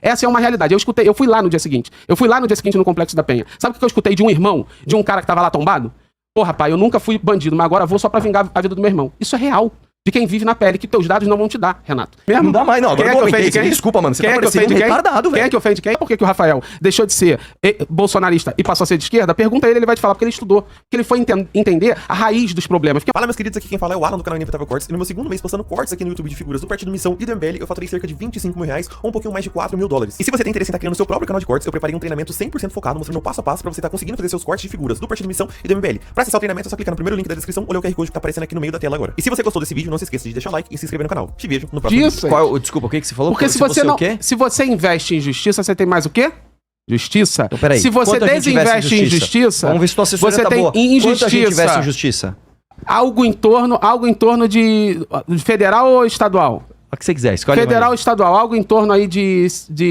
Essa é uma realidade. Eu fui lá no dia seguinte. No Complexo da Penha. Sabe o que eu escutei de um irmão, de um cara que tava lá tombado? Pô, rapaz, eu nunca fui bandido, mas agora vou só pra vingar a vida do meu irmão. Isso é real. De quem vive na pele, que teus dados não vão te dar, Renato. Mesmo? Não dá mais, não. Agora Quem é que ofende quem? Desculpa, mano. Você Quem tá é que parecendo ofende um quem? retardado, velho. Quem é que ofende quem? Por que o Rafael deixou de ser bolsonarista e passou a ser de esquerda? Pergunta ele vai te falar, porque ele estudou. Porque ele foi entender a raiz dos problemas. Fala, meus queridos, aqui quem fala é o Alan do canal Inevitável Cortes. E no meu segundo mês postando cortes aqui no YouTube de figuras do Partido Missão e do MBL, eu faturei cerca de 25 mil reais ou um pouquinho mais de 4 mil dólares. E se você tem interesse em estar criando seu próprio canal de cortes, eu preparei um treinamento 100% focado, mostrando o passo a passo pra você estar conseguindo fazer seus cortes de figuras do Partido Missão e do MBL. Pra acessar o treinamento, é só clicar no primeiro link da descrição ou ler o QR Code que tá aparecendo aqui no meio da tela agora. E se você gostou desse vídeo, não se esqueça de deixar o like e se inscrever no canal. Te vejo no próximo vídeo. Desculpa, o que você falou? Porque se você investe em justiça, você tem mais o quê? Justiça? Então, peraí. Se você desinveste em justiça, vamos ver se tua assessoria você tá tem boa. injustiça. Quanto a gente investe em justiça? Algo em torno de federal ou estadual? O que você quiser, escolhe. Federal ou estadual, algo em torno aí de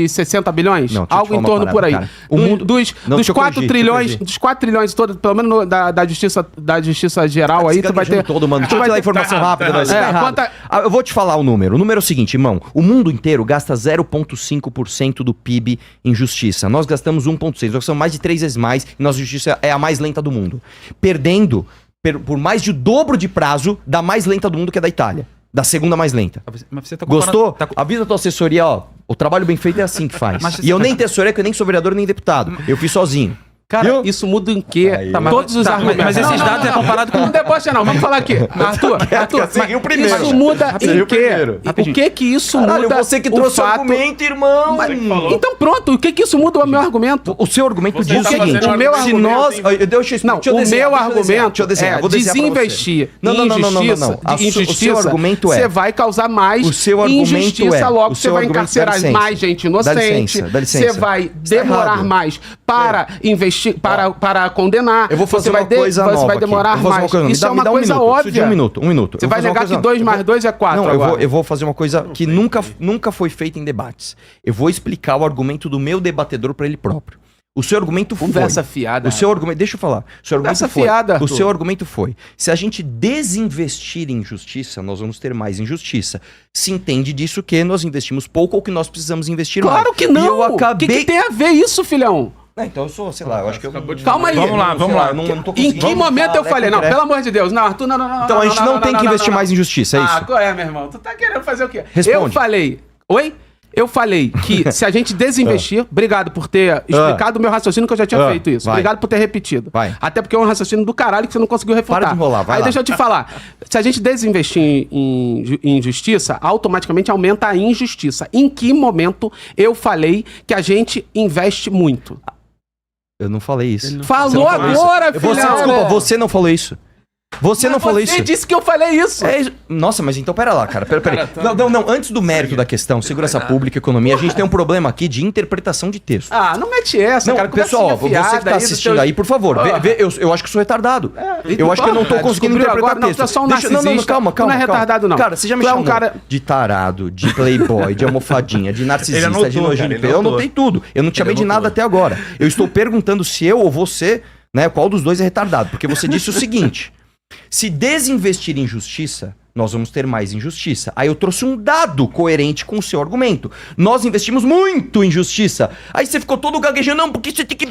60 bilhões? Não, algo em torno por aí. Cara. O mundo... Dos 4 trilhões todos, pelo menos da justiça geral aí, tu vai ter... Todo mundo. Deixa eu te dar informação rápida. Eu vou te falar o número. O número é o seguinte, irmão. O mundo inteiro gasta 0,5% do PIB em justiça. Nós gastamos 1,6%. Nós gastamos mais de 3 vezes mais e nossa justiça é a mais lenta do mundo. Perdendo por mais de o dobro de prazo da mais lenta do mundo, que é da Itália. Da segunda mais lenta. Mas você tá Gostou? Avisa a tua assessoria, ó. O trabalho bem feito é assim que faz. E eu nem tenho assessoria, que eu nem sou vereador nem deputado. Eu fiz sozinho. Cara, isso muda em quê? Todos os argumentos. Mas esses dados é comparado com... Não debocha não, vamos falar aqui. Arthur, isso muda em quê? O que isso muda você que trouxe o argumento, irmão. Então pronto, o que isso muda o meu argumento? O seu argumento diz o seguinte, se nós... O meu argumento é desinvestir em justiça, você vai causar mais injustiça, logo você vai encarcerar mais gente inocente, você vai demorar mais para investir, para condenar. Eu vou fazer uma coisa nova. Você vai demorar mais. Isso é uma coisa óbvia. Um minuto. Você vai negar que 2 mais 2 é 4 agora. Eu vou fazer uma coisa que nunca foi feita em debates. Eu vou explicar o argumento do meu debatedor para ele próprio. O seu argumento foi... Conversa fiada. O seu argumento... Deixa eu falar. O seu argumento foi... fiada, o seu argumento foi... Se a gente desinvestir em justiça, nós vamos ter mais injustiça. Se entende disso que nós investimos pouco ou que nós precisamos investir mais. Claro que não! E eu acabei... O que tem a ver isso, filhão? Então eu sou, sei lá, eu acho que eu... Calma aí. Vamos lá. Em que momento eu falei? Não, pelo amor de Deus. Não, Arthur, não. Então a gente não tem que investir mais em justiça, é isso? Ah, qual é, meu irmão? Tu tá querendo fazer o quê? Responde. Eu falei... Oi? Eu falei que se a gente desinvestir... Obrigado por ter explicado o meu raciocínio, que eu já tinha feito isso. Obrigado por ter repetido. Até porque é um raciocínio do caralho que você não conseguiu refutar. Para de enrolar, vai lá. Deixa eu te falar. Se a gente desinvestir em justiça, automaticamente aumenta a injustiça. Em que momento eu falei que a gente investe muito? Eu não falei isso. Falou agora, filho! Desculpa, você não falou isso. Você não falou isso. Você disse que eu falei isso. Nossa, mas então pera lá, cara. Pera. Não. Antes do mérito da questão, segurança pública, economia, a gente tem um problema aqui de interpretação de texto. Ah, não mete essa, cara. Pessoal, você que tá assistindo aí, por favor, eu acho que sou retardado. Eu acho que eu não tô conseguindo interpretar texto. Não, tu é só um narcisista. Calma. Tu não é retardado, não. Cara, você já me chamou de tarado, de playboy, de almofadinha, de narcisista, de nojento. Eu anotei tudo. Eu não te chamei de nada até agora. Eu estou perguntando se eu ou você, né, qual dos dois é retardado. Porque você disse o seguinte... Se desinvestir em justiça, nós vamos ter mais injustiça. Aí eu trouxe um dado coerente com o seu argumento. Nós investimos muito em justiça. Aí você ficou todo gaguejando, não, porque você tem que...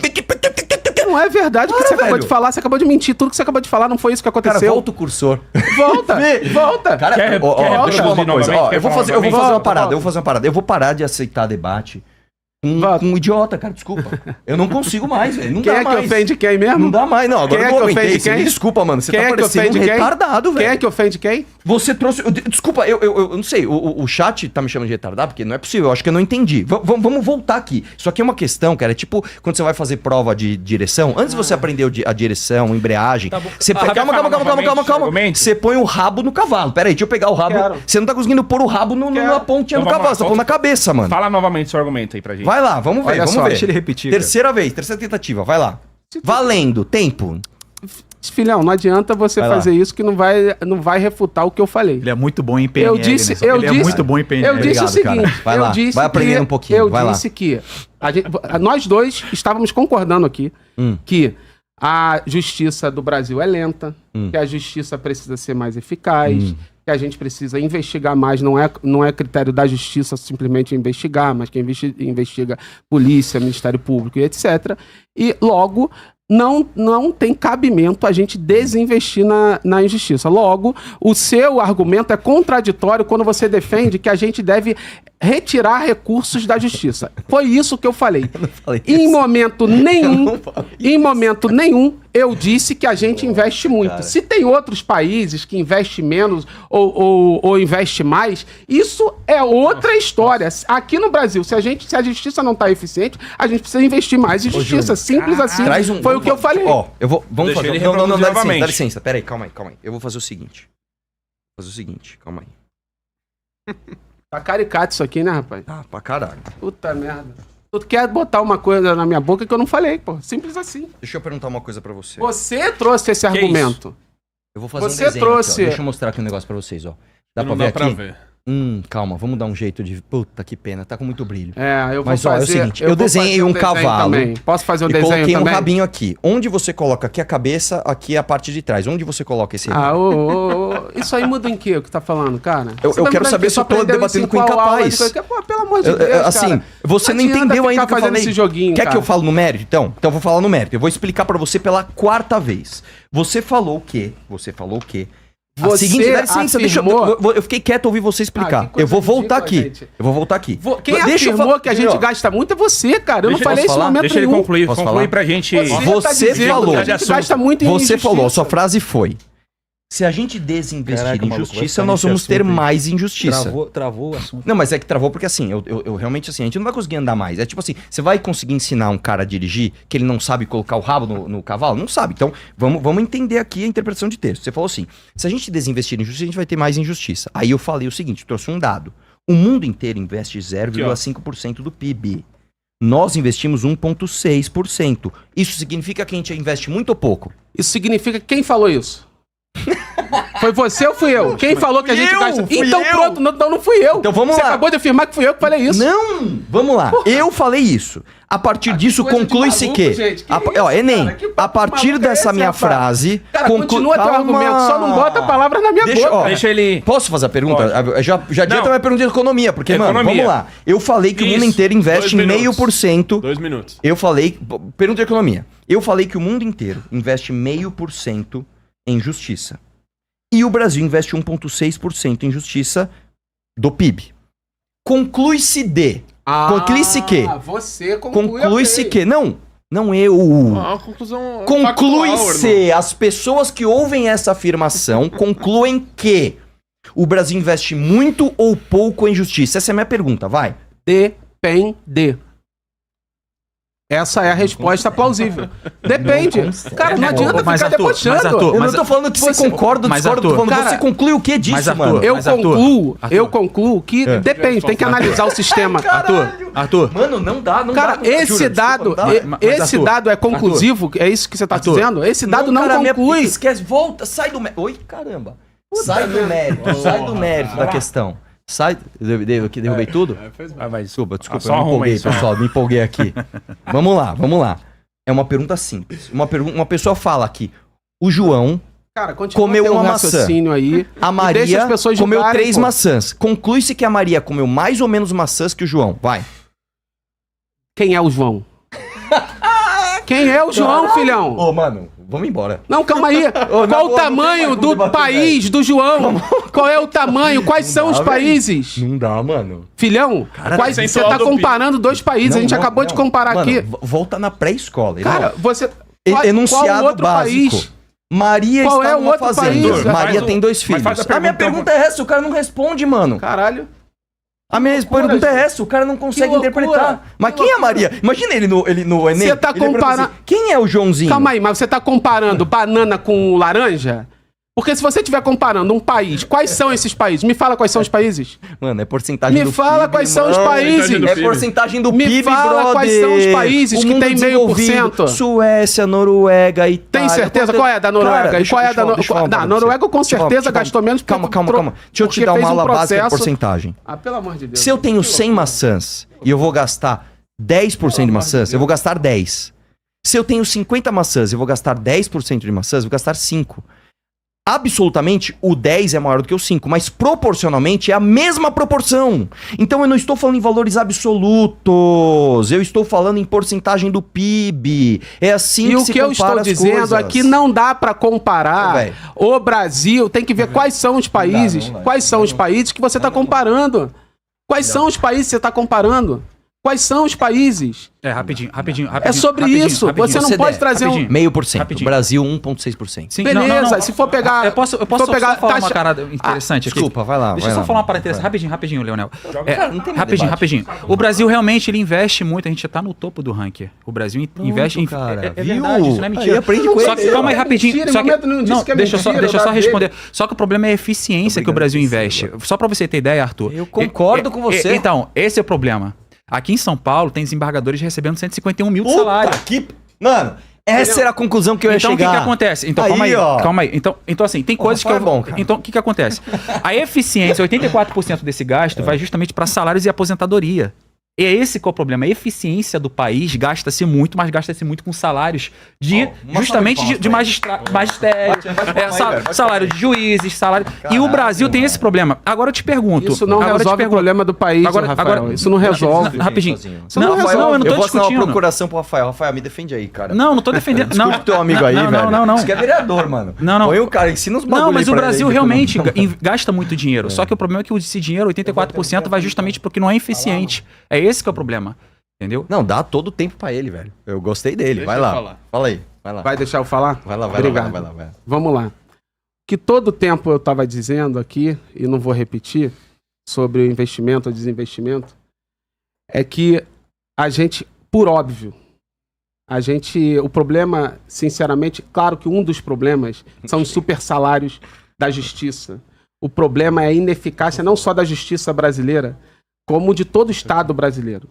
Não é verdade o que você acabou de falar. Você acabou de mentir. Tudo que você acabou de falar não foi isso que aconteceu. Cara, volta o cursor. Volta. Cara, deixa eu falar uma coisa. Eu vou fazer uma parada. Eu vou parar de aceitar debate com um idiota, cara, desculpa. Eu não consigo mais, velho. Não dá mais. Quem é que ofende quem mesmo? Não dá mais, não. Agora quem eu não ofende quem? Desculpa, mano. Você tá parecendo um retardado, velho. Quem é que ofende quem? Você trouxe... Desculpa, eu não sei. O chat tá me chamando de retardado, porque não é possível. Eu acho que eu não entendi. Vamos voltar aqui. Isso aqui é uma questão, cara. É tipo quando você vai fazer prova de direção. Antes de você aprender a direção, embreagem... Tá você calma. Você põe o rabo no cavalo. Pera aí, deixa eu pegar o rabo. Você não tá conseguindo pôr o rabo na pontinha do cavalo. Você tá pondo na cabeça, mano. Fala novamente seu argumento aí pra gente. Vai lá, vamos ver. Deixa ele repetir. Terceira tentativa, vai lá. Valendo, tempo. Filhão, não adianta você fazer isso que não vai refutar o que eu Ele é muito bom em PNL. Ele é muito bom em PNL. Eu disse o seguinte, vai lá, vai aprendendo um pouquinho, vai lá. Eu disse que nós dois estávamos concordando aqui que a justiça do Brasil é lenta, que a justiça precisa ser mais eficaz, que a gente precisa investigar mais, não é critério da justiça simplesmente investigar, mas que investiga polícia, Ministério Público e etc. E logo não tem cabimento a gente desinvestir na injustiça. Logo, o seu argumento é contraditório quando você defende que a gente deve retirar recursos da justiça. Foi isso que eu falei. Em momento nenhum, eu disse que a gente investe muito. Cara. Se tem outros países que investem menos ou investe mais, isso é outra história. Aqui no Brasil, se a justiça não está eficiente, a gente precisa investir mais em justiça. Simples assim. Foi o que eu falei. Vamos fazer. Não, dá licença. Pera aí, calma aí. Eu vou fazer o seguinte. Calma aí. Tá caricato isso aqui, né, rapaz? Ah, pra caralho. Puta merda. Tu quer botar uma coisa na minha boca que eu não falei, pô. Simples assim. Deixa eu perguntar uma coisa pra você. Você trouxe esse argumento. Eu vou fazer um desenho aqui, ó. Deixa eu mostrar aqui um negócio pra vocês, ó. Dá pra ver aqui? Calma, vamos dar um jeito de... Puta, que pena, tá com muito brilho. Eu vou Mas, fazer... é o seguinte, eu desenhei um cavalo. Também. Posso fazer um desenho também? E coloquei um rabinho aqui. Onde você coloca aqui a cabeça, aqui a parte de trás. Onde você coloca esse rabinho? Isso aí muda em quê o que tá falando, cara? Eu quero saber se eu tô debatendo com incapaz. Pelo amor de Deus, assim, cara. Você não entendeu ainda o que eu falei. Esse joguinho, Quer que eu fale no mérito, então? Então eu vou falar no mérito. Eu vou explicar pra você pela 4ª vez. Você falou o quê? Eu fiquei quieto ouvir você explicar. Eu vou voltar aqui. Quem afirmou que a gente gasta muito é você, cara. Eu não falei isso no momento nenhum. Deixa ele concluir. Conclui pra gente... Você falou. A gente gasta muito em injustiça. Você falou, a sua frase foi... Se a gente desinvestir em justiça, nós vamos ter mais injustiça. Travou o assunto. Não, mas é que travou porque assim, eu realmente assim, a gente não vai conseguir andar mais. É tipo assim, você vai conseguir ensinar um cara a dirigir que ele não sabe colocar o rabo no cavalo? Não sabe. Então, vamos entender aqui a interpretação de texto. Você falou assim, se a gente desinvestir em justiça, a gente vai ter mais injustiça. Aí eu falei o seguinte, trouxe um dado. O mundo inteiro investe 0,5% do PIB. Nós investimos 1,6%. Isso significa que a gente investe muito ou pouco? Isso significa... Quem falou isso? Foi você ou fui eu? Quem falou que a gente gasta? Então pronto, não fui eu. Então vamos lá. Você acabou de afirmar que fui eu que falei isso. Não, vamos lá. Porra. Eu falei isso. A partir disso conclui-se que... Enem, a partir dessa minha frase... Cara, continua teu argumento, só não bota a palavra na minha boca. Deixa ele... Posso fazer a pergunta? Pode. Já adianta uma pergunta de economia, porque, mano, vamos lá. Eu falei que o mundo inteiro investe 0,5%. 2 minutos. Eu falei... Pergunta de economia. Eu falei que o mundo inteiro investe 0,5% em justiça. E o Brasil investe 1,6% em justiça do PIB. Conclui-se de... Conclui-se que... Você conclui-se que... Não eu... A conclusão... Conclui-se... As pessoas que ouvem essa afirmação concluem que o Brasil investe muito ou pouco em justiça. Essa é a minha pergunta, vai. Depende. Essa é a resposta plausível. Depende. Cara, não adianta ficar debochando. Eu não tô falando que você concorda ou discorda, eu tô falando você conclui o que disso, mano? Eu concluo que depende, tem que analisar o sistema. Arthur. Mano, não dá. Cara, esse dado é conclusivo? É isso que você tá dizendo? Esse dado não conclui. Esquece, volta, sai do mérito. Oi, caramba. Sai do mérito da questão. Derrubei tudo? Vai, desculpa, eu me empolguei, pessoal, me empolguei aqui. Vamos lá. É uma pergunta simples. Uma pessoa fala aqui, o João comeu uma maçã. Aí, a Maria comeu 3 maçãs. Conclui-se que a Maria comeu mais ou menos maçãs que o João. Vai. Quem é o João? Quem é o João, filhão? Mano, vamos embora. Não, calma aí. Qual o tamanho do país do João? Qual é o tamanho? Quais são os países? Não dá, mano. Filhão, você tá comparando 2 países. A gente acabou de comparar aqui. Volta na pré-escola. Cara, você... Enunciado básico. Maria está numa fazenda. Maria tem 2 filhos. A minha pergunta é essa, o cara não responde, mano. Caralho. A minha pergunta é essa, o cara não consegue interpretar. Mas quem é a Maria? Imagina ele no Enem. Você tá comparando... Assim, quem é o Joãozinho? Calma aí, mas você tá comparando banana com laranja? Porque se você estiver comparando um país, quais são esses países? Me fala quais são os países. Mano, é porcentagem do PIB. Me fala quais são os países. É porcentagem do PIB, brother. Me fala quais são os países que tem 0,5%. Suécia, Noruega, Itália. Tem certeza? Qual é a da Noruega? E qual é a da Noruega? Da Noruega com certeza gastou menos. Calma. Deixa eu te dar uma aula básica de porcentagem. Pelo amor de Deus. Se eu tenho 100 maçãs e eu vou gastar 10% de maçãs, eu vou gastar 10. Se eu tenho 50 maçãs e eu vou gastar 10% de maçãs, eu vou gastar 5. absolutamente, o 10 é maior do que o 5, mas proporcionalmente é a mesma proporção. Então eu não estou falando em valores absolutos, eu estou falando em porcentagem do PIB. É assim que se compara as coisas. E o que eu estou dizendo é que não dá para comparar o Brasil, tem que ver quais são os países, quais são os países que você está comparando. Quais são os países que você está comparando? Quais são os países? Rapidinho. É sobre isso. Você não pode trazer um... 0,5%. Brasil, 1,6%. Beleza, não. Se for pegar... Eu posso pegar só falar uma parada interessante aqui? Desculpa, vai lá. Deixa eu só falar uma parada interessante. Rapidinho, Leonel. Rapidinho. O Brasil realmente, ele investe muito. A gente já tá no topo do ranking. O Brasil investe... Cara, é verdade, isso não é mentira. Só que, calma aí, rapidinho. Deixa eu só responder. Só que o problema é a eficiência que o Brasil investe. Só pra você ter ideia, Arthur. Eu concordo com você. Então, esse é o problema. Aqui em São Paulo, tem desembargadores recebendo 151 mil de salário. Mano, essa era a conclusão que eu ia chegar. Então, o que acontece? Então, calma aí. Então, assim, tem coisas que... Então, o que acontece? A eficiência, 84% desse gasto vai justamente para salários e aposentadoria. E é esse que é o problema. A eficiência do país gasta-se muito, mas gasta-se muito com salários de magistério, salário de juízes, salário... E o Brasil tem esse problema. Agora eu te pergunto... Isso não resolve o problema do país, Rafael. Isso não resolve. Rapidinho. Não, eu não tô discutindo. Eu vou fazer uma procuração pro Rafael. Rafael, me defende aí, cara. Não tô defendendo. Discute teu amigo aí, velho. Não. Isso que é vereador, mano. Não. Põe o cara, ensina os bagulho. Não, mas o Brasil realmente gasta muito dinheiro. Só que o problema é que esse dinheiro, 84%, vai justamente porque não é eficiente. É esse que é o problema. Entendeu? Não, dá todo o tempo pra ele, velho. Eu gostei dele. Vai lá. Fala aí. Vai lá. Vai deixar eu falar? Vai lá. Vamos lá. Que todo tempo eu tava dizendo aqui, e não vou repetir, sobre o investimento ou desinvestimento, é que a gente, por óbvio, o problema, sinceramente, claro que um dos problemas são os super salários da justiça. O problema é a ineficácia não só da justiça brasileira, como de todo o Estado brasileiro.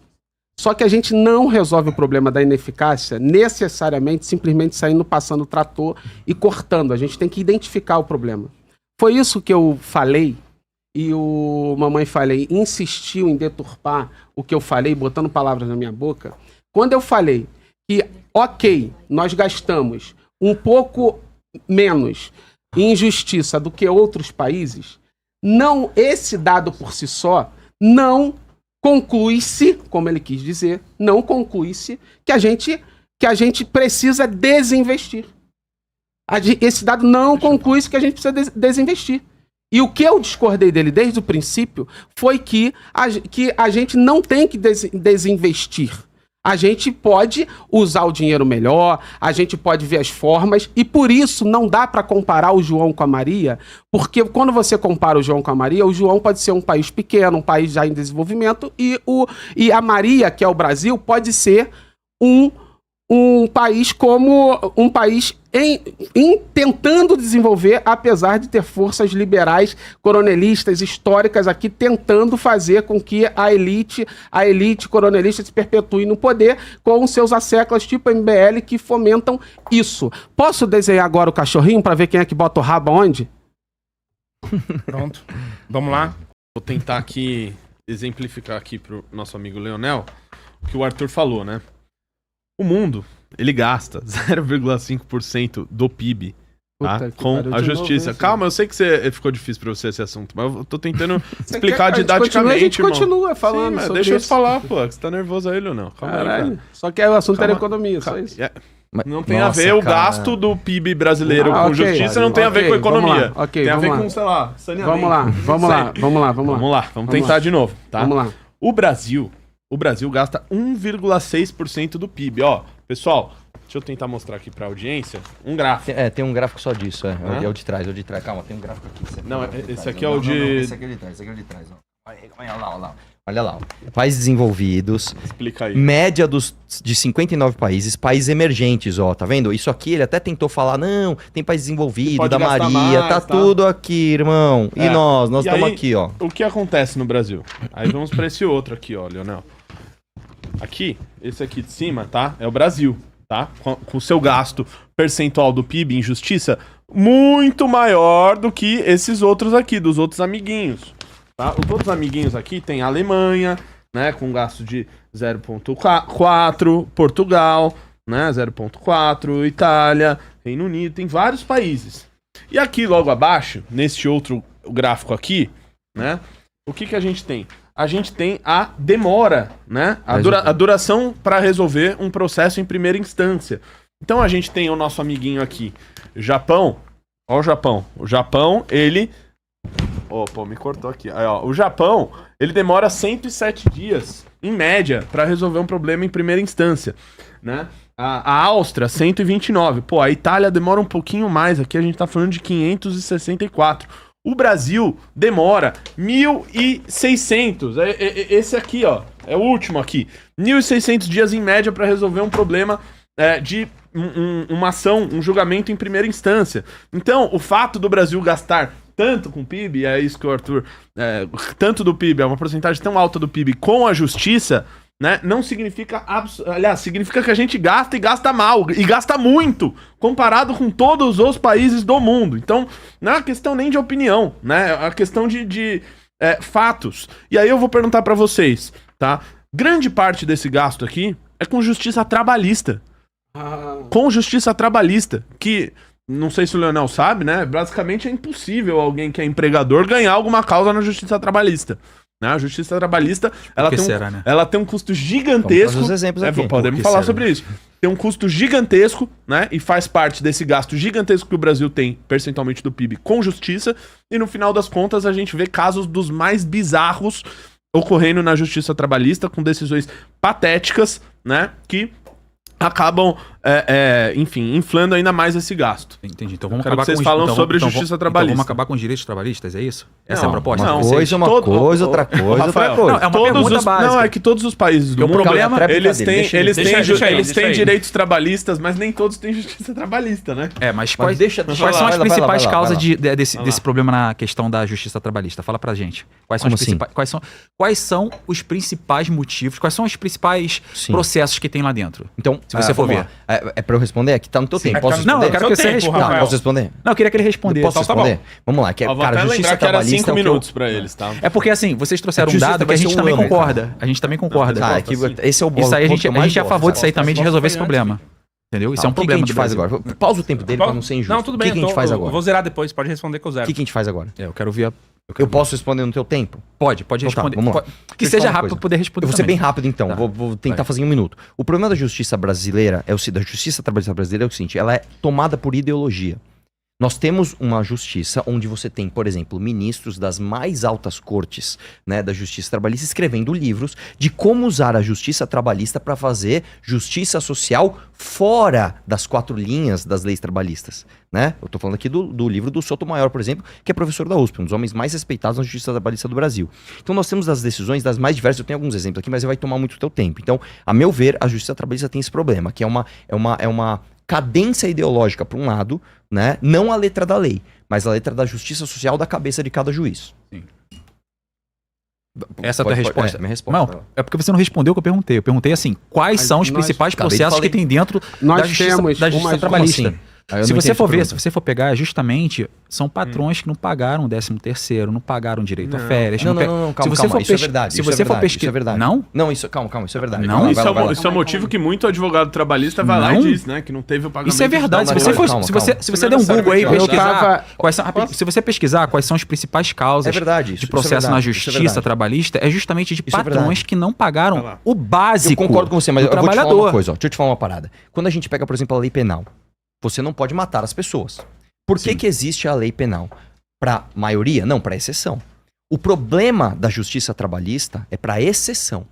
Só que a gente não resolve o problema da ineficácia necessariamente simplesmente saindo, passando o trator e cortando. A gente tem que identificar o problema. Foi isso que eu falei, e o Mamãe Falei insistiu em deturpar o que eu falei, botando palavras na minha boca. Quando eu falei que, ok, nós gastamos um pouco menos em justiça do que outros países, não, esse dado por si só não conclui-se, como ele quis dizer, não conclui-se que a gente precisa desinvestir. Esse dado não conclui-se que a gente precisa desinvestir. E o que eu discordei dele desde o princípio foi que a gente não tem que desinvestir. A gente pode usar o dinheiro melhor, a gente pode ver as formas, e por isso não dá para comparar o João com a Maria, porque quando você compara o João com a Maria, o João pode ser um país pequeno, um país já em desenvolvimento, e a Maria, que é o Brasil, pode ser um país como um país em tentando desenvolver, apesar de ter forças liberais, coronelistas, históricas aqui, tentando fazer com que a elite coronelista se perpetue no poder com seus asseclas tipo MBL que fomentam isso. Posso desenhar agora o cachorrinho para ver quem é que bota o rabo onde? Pronto. Vamos lá. Vou tentar aqui exemplificar aqui pro nosso amigo Leonel o que o Arthur falou, né? O mundo, ele gasta 0,5% do PIB, tá? Com a justiça. Calma, eu sei que ficou difícil pra você esse assunto, mas eu tô tentando explicar didaticamente, a gente continua falando sobre deixa isso. Eu falar, pô. Você tá nervoso aí, Leonel. Calma aí, cara. Só que o assunto era economia, só isso. Não tem a ver o gasto do PIB brasileiro com justiça, não tem a ver com economia. Tem a ver com, sei lá, saneamento. Vamos lá. Vamos tentar de novo, tá? Vamos lá. O Brasil gasta 1,6% do PIB. Ó, pessoal, deixa eu tentar mostrar aqui pra audiência um gráfico. Tem um gráfico só disso, é o de trás, Calma, tem um gráfico aqui. Não, esse aqui é o de... Esse aqui é de trás, ó. Olha lá. Países desenvolvidos. Explica aí. Média de 59 países emergentes, ó, tá vendo? Isso aqui ele até tentou falar, não, tem país desenvolvido, da Maria, mais, tá tudo aqui, irmão. E nós estamos aqui, ó. O que acontece no Brasil? Aí vamos pra esse outro aqui, ó, Leonel. Aqui, esse aqui de cima, tá? É o Brasil, tá? Com o seu gasto percentual do PIB em justiça muito maior do que esses outros aqui, dos outros amiguinhos. Tá? Os outros amiguinhos aqui tem a Alemanha, né, com gasto de 0,4, Portugal, né, 0,4, Itália, Reino Unido, tem vários países. E aqui logo abaixo, neste outro gráfico aqui, né? O que a gente tem? A gente tem a demora, né? A duração para resolver um processo em primeira instância. Então a gente tem o nosso amiguinho aqui, Japão. Ó o Japão. O Japão, ele... Opa, me cortou aqui. Aí, ó, o Japão, ele demora 107 dias, em média, para resolver um problema em primeira instância, né? A Áustria, 129. Pô, a Itália demora um pouquinho mais. Aqui a gente tá falando de 564. O Brasil demora 1.600. Esse aqui, ó, é o último aqui. 1.600 dias em média para resolver um problema de uma ação, um julgamento em primeira instância. Então, o fato do Brasil gastar tanto com o PIB, é isso que o Arthur... tanto do PIB, é uma porcentagem tão alta do PIB com a justiça, né, não significa... Aliás, significa que a gente gasta e gasta mal, e gasta muito, comparado com todos os países do mundo. Então, não é uma questão nem de opinião, né? É uma questão de fatos. E aí eu vou perguntar pra vocês, tá? Grande parte desse gasto aqui é com justiça trabalhista. Com justiça trabalhista, que... Não sei se o Leonel sabe, né? Basicamente é impossível alguém que é empregador ganhar alguma causa na justiça trabalhista. Né? A justiça trabalhista, ela tem um custo gigantesco. Vamos exemplos aqui. Podemos falar sobre isso. Tem um custo gigantesco, né? E faz parte desse gasto gigantesco que o Brasil tem, percentualmente do PIB, com justiça. E no final das contas, a gente vê casos dos mais bizarros ocorrendo na justiça trabalhista, com decisões patéticas, né? Que acabam, enfim, inflando ainda mais esse gasto. Entendi. Então vamos acabar com vocês falam sobre justiça trabalhista. Então vamos acabar com os direitos trabalhistas, é isso? Essa é a proposta? Uma coisa, outra coisa, outra coisa. Não, é uma pergunta básica. Não, é que todos os países do mundo, eles têm direitos trabalhistas, mas nem todos têm justiça trabalhista, né? Mas quais são as principais causas desse problema na questão da justiça trabalhista? Fala pra gente. Quais são os principais motivos, quais são os principais processos que tem lá dentro? Então, se você for ver. É pra eu responder? Aqui tá no teu tempo. Posso responder? Não, eu quero que você responda. Posso responder? Não, eu queria que ele respondesse. Posso responder? Vamos lá. Cara, justiça trabalhista... 5 minutos pra eles, tá? É porque, assim, vocês trouxeram um dado que a gente também concorda. A gente também concorda. Esse é o Isso aí, a gente é a favor disso aí também, de resolver esse problema. Entendeu? Isso é um problema. O que a gente faz agora? Pausa o tempo dele pra não ser injusto. Não, tudo bem. O que a gente faz agora? Eu vou zerar depois, pode responder que eu zero. O que a gente faz agora? Eu quero ver Eu posso responder no teu tempo? Pode responder. Vamos lá. Que seja rápido para poder responder. Eu vou ser bem rápido então, vou tentar fazer em um minuto. O problema da justiça brasileira, da justiça trabalhista brasileira é o seguinte, ela é tomada por ideologia. Nós temos uma justiça onde você tem, por exemplo, ministros das mais altas cortes, né, da justiça trabalhista escrevendo livros de como usar a justiça trabalhista para fazer justiça social fora das 4 linhas das leis trabalhistas, né? Eu tô falando aqui do livro do Sotomayor, por exemplo, que é professor da USP, um dos homens mais respeitados na justiça trabalhista do Brasil. Então nós temos as decisões das mais diversas, eu tenho alguns exemplos aqui, mas vai tomar muito teu tempo. Então, a meu ver, a justiça trabalhista tem esse problema, que é uma cadência ideológica para um lado, né? Não a letra da lei, mas a letra da justiça social da cabeça de cada juiz. Sim. Essa é a tua resposta? Minha resposta. Não, é porque você não respondeu o que eu perguntei. Eu perguntei assim, quais são os principais processos que tem dentro da justiça trabalhista? Se você for pegar, justamente, são patrões que não pagaram 13º, não pagaram direito a férias. Não, calma, isso é verdade. Se você for pesquisar... Não? Não, calma, isso é verdade. Não? Isso é o motivo que muito advogado trabalhista vai lá e diz, né, que não teve o pagamento. Isso é verdade. Se você der um Google aí e se você pesquisar quais são as principais causas de processo na justiça trabalhista, é justamente de patrões que não pagaram o básico. Eu concordo com você, mas eu vou te falar uma coisa, deixa eu te falar uma parada. Quando a gente pega, por exemplo, a lei penal, você não pode matar as pessoas. Por que existe a lei penal? Para maioria? Não, para exceção. O problema da justiça trabalhista é para exceção.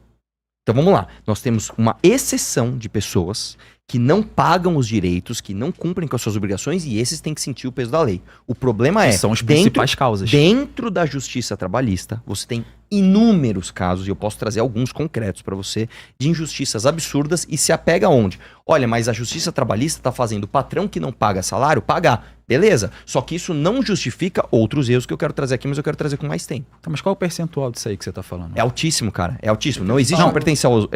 Então vamos lá. Nós temos uma exceção de pessoas que não pagam os direitos, que não cumprem com as suas obrigações e esses têm que sentir o peso da lei. O problema são as principais causas. Dentro da justiça trabalhista, você tem inúmeros casos, e eu posso trazer alguns concretos para você, de injustiças absurdas e se apega aonde? Olha, mas a justiça trabalhista está fazendo o patrão que não paga salário pagar. Beleza, só que isso não justifica outros erros que eu quero trazer aqui, mas eu quero trazer com mais tempo. Tá, mas qual é o percentual disso aí que você tá falando? É altíssimo, cara. É altíssimo. Não existe um percentual...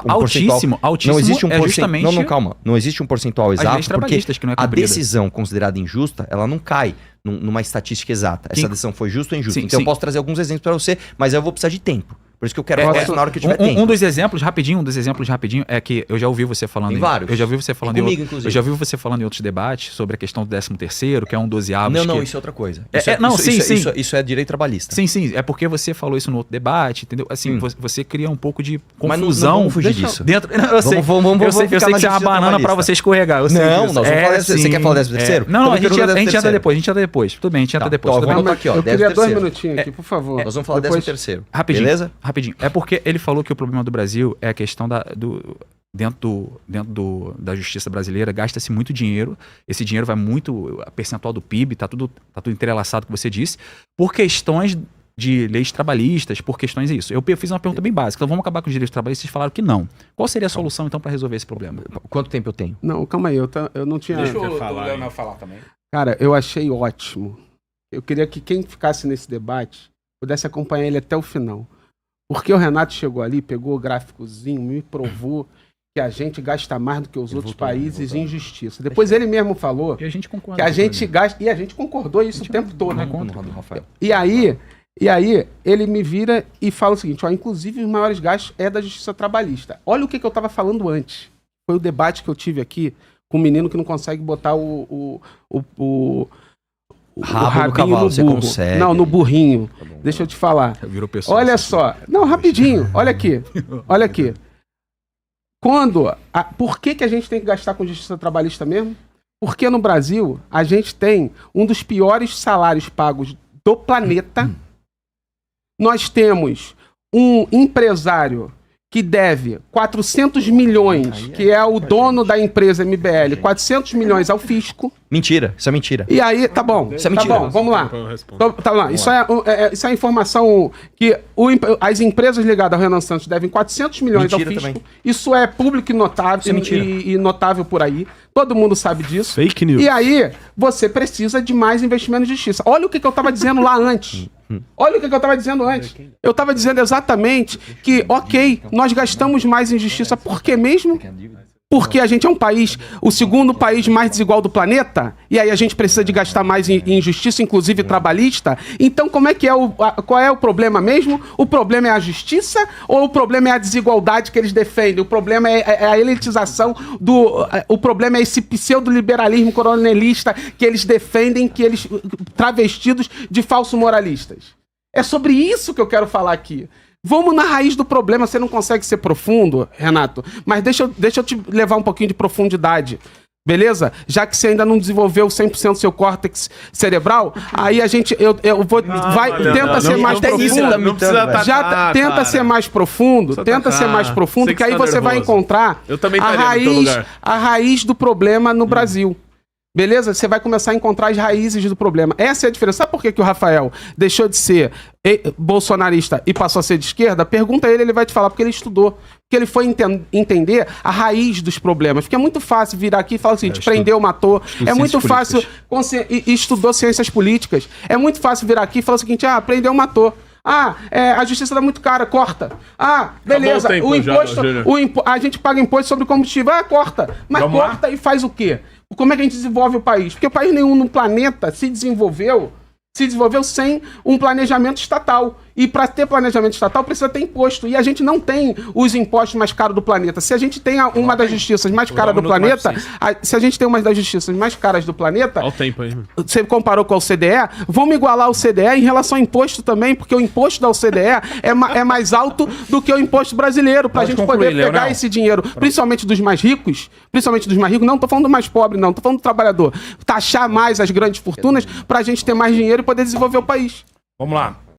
altíssimo não existe um justamente... Não, calma. Não existe um percentual exato, porque que não é a decisão considerada injusta, ela não cai numa estatística exata. Essa decisão foi justa ou injusta. Então eu posso trazer alguns exemplos para você, mas eu vou precisar de tempo. Por isso que eu quero falar isso na hora que eu tiver tempo. Um dos exemplos rapidinho, é que eu já ouvi você falando... Tem vários. Eu já ouvi você falando comigo, inclusive. Eu já ouvi você falando em outros debates sobre a questão do 13º, que é um 12avos. Não, isso é outra coisa. Isso é direito trabalhista. Sim. É porque você falou isso no outro debate, entendeu? Assim, você cria um pouco de confusão. Vamos fugir disso. Dentro, eu sei que tem uma banana pra você escorregar. Você quer falar 13º? Não, a gente entra depois. Tudo bem, a gente entra depois. Eu queria 2 minutinhos aqui, por favor. Nós vamos falar 13º. Beleza? Rapidinho. É porque ele falou que o problema do Brasil é a questão dentro da justiça brasileira, gasta-se muito dinheiro, esse dinheiro vai muito, a percentual do PIB, tá tudo entrelaçado, como você disse, por questões de leis trabalhistas, por questões disso. Eu fiz uma pergunta bem básica, então vamos acabar com os direitos trabalhistas, vocês falaram que não. Qual seria a solução, então, para resolver esse problema? Quanto tempo eu tenho? Não, calma aí, eu não tinha... Deixa o Leonel falar também. Cara, eu achei ótimo. Eu queria que quem ficasse nesse debate pudesse acompanhar ele até o final. Porque o Renato chegou ali, pegou o gráficozinho, me provou que a gente gasta mais do que os outros países em justiça. Depois ele mesmo falou que a gente concorda que a gente gasta... E a gente concordou isso o tempo todo. E aí ele me vira e fala o seguinte, inclusive os maiores gastos é da justiça trabalhista. Olha o que eu estava falando antes. Foi o debate que eu tive aqui com um menino que não consegue botar o rabo no cavalo, você consegue. Não, no burrinho. Tá bom, deixa eu te falar. Olha só. Não, rapidinho. Olha aqui. Por que a gente tem que gastar com justiça trabalhista mesmo? Porque no Brasil, a gente tem um dos piores salários pagos do planeta. Nós temos um empresário que deve 400 milhões, que é o dono da empresa MBL, 400 milhões ao fisco. Mentira, isso é mentira. E aí, tá bom, isso é mentira. Tá bom, vamos lá. Tá lá. Isso é informação que as empresas ligadas ao Renan Santos devem 400 milhões mentira ao fisco. Também. Isso é público e notável, e notável por aí. Todo mundo sabe disso. Fake news. E aí, você precisa de mais investimento em justiça. Olha o que eu estava dizendo lá antes. Olha o que eu estava dizendo antes. Eu estava dizendo exatamente que, ok, nós gastamos mais em justiça. Por quê mesmo? Porque a gente é um país, o segundo país mais desigual do planeta, e aí a gente precisa de gastar mais em justiça, inclusive trabalhista. Então, qual é o problema mesmo? O problema é a justiça ou o problema é a desigualdade que eles defendem? O problema é a elitização o problema é esse pseudo-liberalismo coronelista que eles defendem, travestidos de falsos moralistas. É sobre isso que eu quero falar aqui. Vamos na raiz do problema. Você não consegue ser profundo, Renato, mas deixa eu te levar um pouquinho de profundidade, beleza? Já que você ainda não desenvolveu 100% do seu córtex cerebral, aí tenta ser mais profundo. Tenta ser mais profundo, que aí você vai encontrar a raiz do problema no Brasil. Beleza? Você vai começar a encontrar as raízes do problema. Essa é a diferença. Sabe por que o Rafael deixou de ser bolsonarista e passou a ser de esquerda? Pergunta a ele vai te falar. Porque ele estudou. Porque ele foi entender a raiz dos problemas. Porque é muito fácil virar aqui e falar assim, prendeu, matou. É muito fácil... E estudou ciências políticas. É muito fácil virar aqui e falar o seguinte, prendeu, matou. A justiça tá muito cara, corta. Beleza, a gente paga imposto sobre combustível. Corta. Mas vamos corta lá. E faz o quê? Como é que a gente desenvolve o país? Porque o país nenhum no planeta se desenvolveu sem um planejamento estatal. E para ter planejamento estatal precisa ter imposto. E a gente não tem os impostos mais caros do planeta. Se a gente tem uma das justiças mais caras do planeta, Olha o tempo aí. Você comparou com a OCDE, vamos igualar o OCDE em relação ao imposto também, porque o imposto da OCDE é mais alto do que o imposto brasileiro, para a gente poder pegar esse dinheiro, principalmente dos mais ricos, não estou falando do mais pobre, não, estou falando do trabalhador, taxar mais as grandes fortunas para a gente ter mais dinheiro e poder desenvolver o país. Vamos lá.